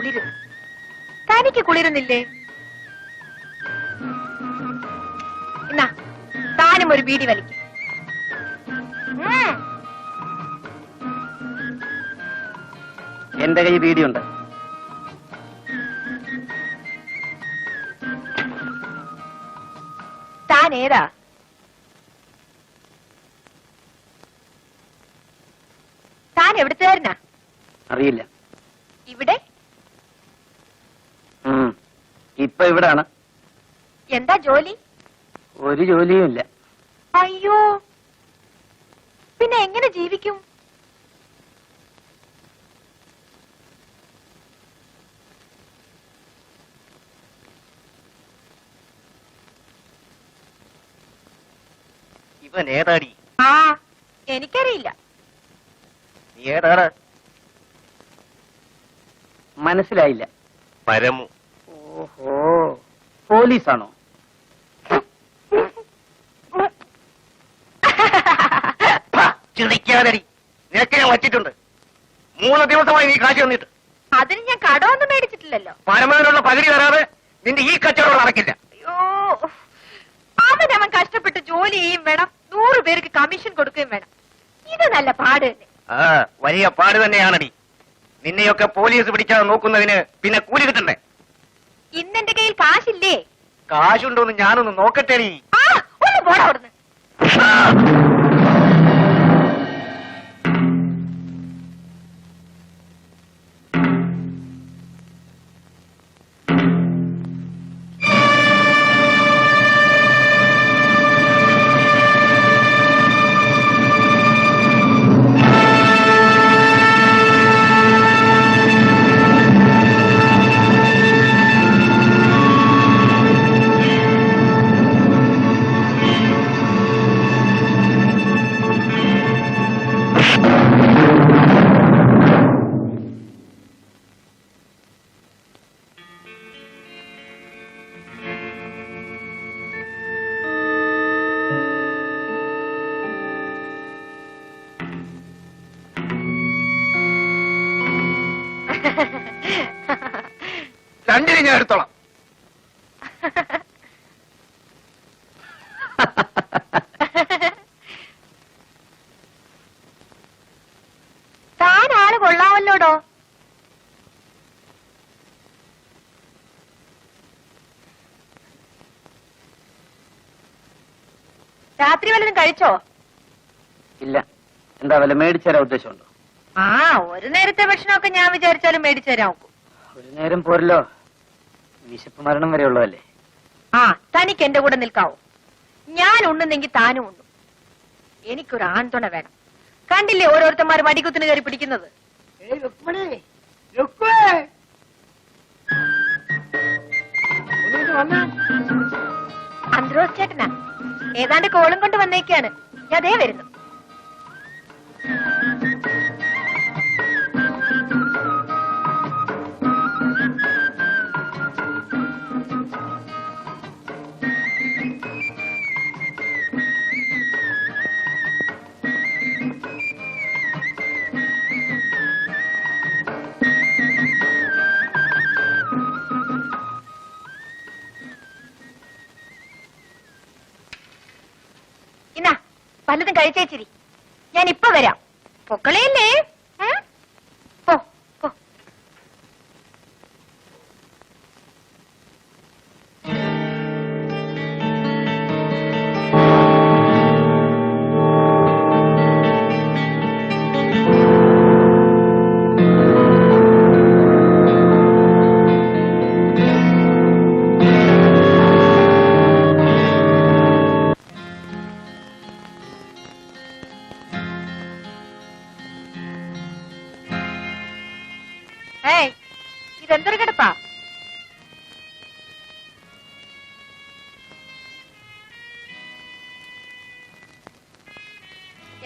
കുളിര്. തനിക്ക് കുളിരുന്നില്ലേ? എന്നാ താനും ഒരു ബീഡി വലിക്കും. എന്റെ കൈ ബീഡിയുണ്ട്. താൻ ഏതാ? താൻ എവിടുത്തുകാരനാ? അറിയില്ല. ഇവിടെ? ഇപ്പൊ ഇവിടാണ്. എന്താ ജോലി? ഒരു ജോലിയും ഇല്ല. അയ്യോ, പിന്നെ എങ്ങനെ ജീവിക്കും? ഇവൻ ഏതാടി? ആ, എനിക്കറിയില്ല. ഏതാണ്? മനസ്സിലായില്ല. പരമു. ഓഹോ, പോലീസാണോ? ചിരിക്കാതടി, നിനക്ക് ഞാൻ വച്ചിട്ടുണ്ട്. 3 ദിവസമായി നീ കാശ് തന്നിട്ട്. അതിന് ഞാൻ കടമൊന്നും മേടിച്ചിട്ടില്ലല്ലോ. പരമനുള്ള പകുതി തരാതെ നിന്റെ ഈ കച്ചവടം നടക്കില്ല. അയ്യോ, അവൻ കഷ്ടപ്പെട്ട് ജോലി ചെയ്യും വേണം, 100 പേർക്ക് കമ്മീഷൻ കൊടുക്കുകയും വേണം. ഇത് നല്ല പാട് തന്നെ. ആ, വലിയ പാട് തന്നെയാണടി. നിന്നെയൊക്കെ പോലീസ് പിടിച്ചാൽ നോക്കുന്നതിന് പിന്നെ കൂലി കിട്ടണ്ടേ? ഇന്നെന്റെ കയ്യിൽ കാശില്ലേ? കാശുണ്ടോന്ന് ഞാനൊന്ന് നോക്കട്ടെ. നീ ഒന്ന് പോടാ അവിടുന്ന്. രണ്ടിനെ ഞാൻ എടുത്തോളാം. താൻ ആള് കൊള്ളാമല്ലോടോ. രാത്രി വല്ലതും കഴിച്ചോ? ഇല്ല. എന്താ വല്ല മേടിച്ചേരാ ഉദ്ദേശമുണ്ടോ? ആ, ഒരു നേരത്തെ ഭക്ഷണമൊക്കെ ഞാൻ വിചാരിച്ചാലും മേടിച്ചു തരാൻ നോക്കും. ഒരു നേരം പോരല്ലോ, വിശപ്പ് മരണം വരെ ഉള്ളതല്ലേ. ആ, തനിക്ക് എന്റെ കൂടെ നിൽക്കാവോ? ഞാൻ ഉണ്ണുന്നെങ്കിൽ താനും ഉണ്ണു. എനിക്കൊരു ആൺതുണ വേണം. കണ്ടില്ലേ ഓരോരുത്തന്മാർ വടികുത്തിന് കയറി പിടിക്കുന്നത്? അന്ത്രോസ് ചേട്ടനാ, ഏതാണ്ട് കോളും കൊണ്ട് വന്നേക്കാണ്. ഞാൻ ദേ വരുന്നു. ഇന്നാ പലതും കഴിച്ചേച്ചിരി, ഞാൻ ഇപ്പൊ വരാം. പൊക്കളയല്ലേ? പോ പോ. ഇതെന്തൊരു കിടപ്പാ?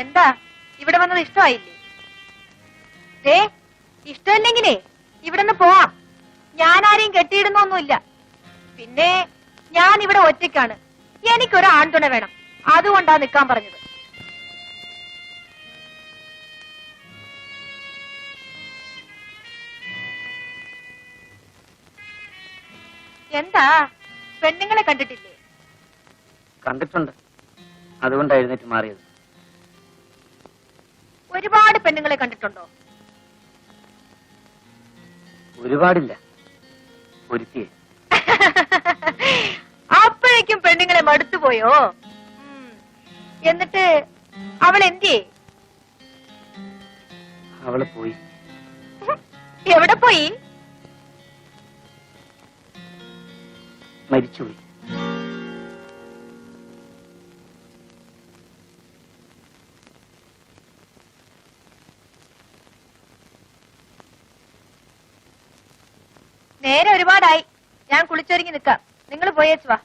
എന്താ ഇവിടെ വന്നത് ഇഷ്ടമായില്ലേ? ഇഷ്ടമല്ലെങ്കിലേ ഇവിടെ നിന്ന് പോവാം. ഞാൻ ആരെയും കെട്ടിയിടുന്നൊന്നുമില്ല. പിന്നെ ഞാൻ ഇവിടെ ഒറ്റയ്ക്കാണ്. എനിക്കൊരു ആൺതുണ വേണം. അതുകൊണ്ടാ നിൽക്കാൻ പറഞ്ഞത്. എന്താ പെണ്ണുങ്ങളെ കണ്ടിട്ടില്ലേ? കണ്ടിട്ടുണ്ട്, അതുകൊണ്ടാണ് എഴുന്നേറ്റ് മാറിയത്. ഒരുപാട് പെണ്ണുങ്ങളെ കണ്ടിട്ടുണ്ടോ? ഒരുപാടില്ല, ഒരുത്തിയെ. അപ്പോഴേക്കും പെണ്ണുങ്ങളെ മടുത്തുപോയോ? എന്നിട്ട് അവൾ എന്തിയേ? അവള് പോയി. എവിടെ പോയി? മരിച്ചുപോയി. നേരെ ഒരുപാടായി. ഞാൻ കുളിച്ചൊരുങ്ങി നിക്കാം. നിങ്ങൾ പോയേച്ചു വാ.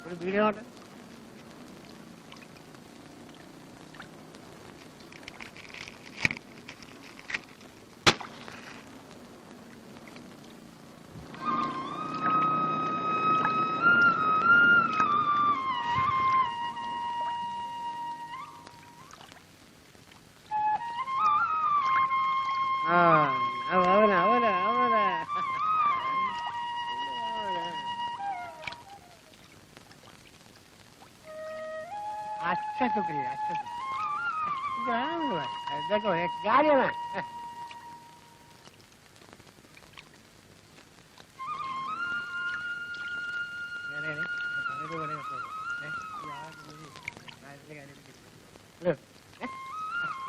ഒരു വീഡിയോ ഉണ്ട്. അവനാ अच्छा शुक्रिया, अच्छा देखो एक गाड़ी है ना।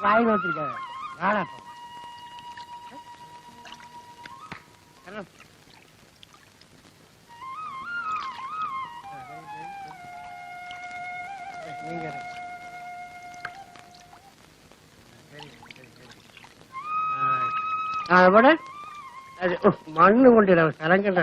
വായി നോക്കിയിരിക്കാതെ നാളെ പോ. അവിടെ മണ്ണ് കൊണ്ടിടാം, സ്ഥലം കണ്ട.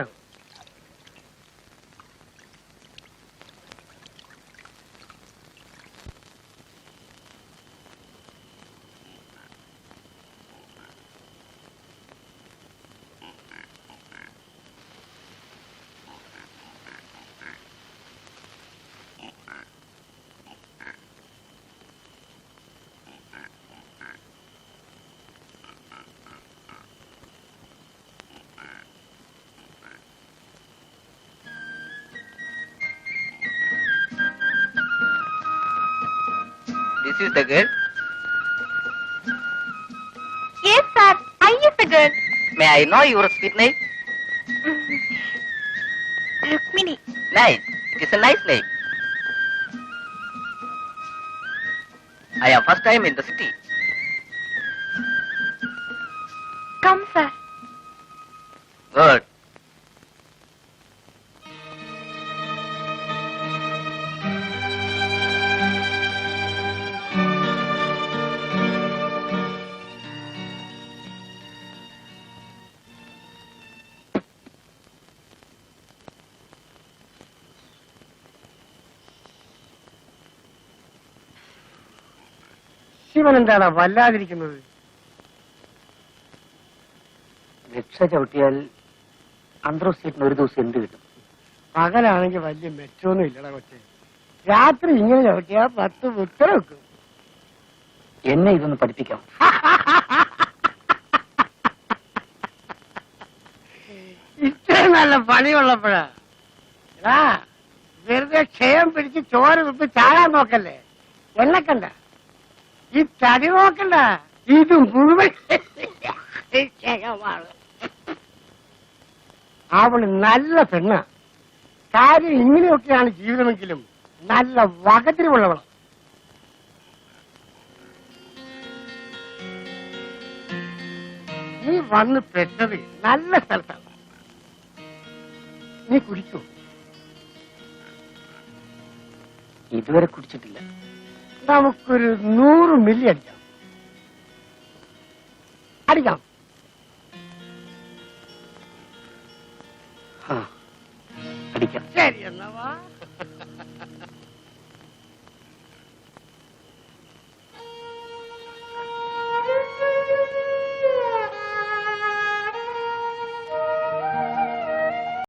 This is the girl. Yes, sir. I is the girl. May I know your sweet name? Rukmini. Nice. It's a nice name. I am first time in the city. Come, sir. Good. Shivan എന്താണ് വല്ലാതിരിക്കുന്നത്? രക്ഷ ചവിട്ടിയാൽ അന്ത്രോസ്റ്റേറ്റിന് ഒരു ദിവസം എന്ത് കിട്ടും? പകലാണെങ്കിൽ വലിയ മെച്ചൊന്നും ഇല്ലടാ കൊച്ചെ. രാത്രി ഇങ്ങനെ ചവിട്ടിയാ 10 ഉത്തരം വെക്കും. എന്നെ ഇതൊന്ന് പഠിപ്പിക്കാം. ഇത്രയും നല്ല പണിയുള്ളപ്പോഴാ വെറുതെ ക്ഷയം പിടിച്ച് ചോര വിപ്പ് ചാടാൻ നോക്കല്ലേ. എന്നെ കണ്ട ഈ തടി നോക്കണ്ട, ഇത് മുഴുവൻ ക്ഷയമാണ്. അവള് നല്ല പെണ്ണ. കാര്യം ഇങ്ങനെയൊക്കെയാണ് ജീവിതമെങ്കിലും നല്ല വകതിരിവുള്ളവൾ. നീ വന്ന് പെട്ടത് നല്ല സ്ഥലത്താണ്. നീ കുടിക്കൂ. ഇതുവരെ കുടിച്ചിട്ടില്ല. നമുക്കൊരു 100 മില്ലി അടിക്കാം. അടിക്കാം. അടിക്കാം. ശരി എന്നാ വാ.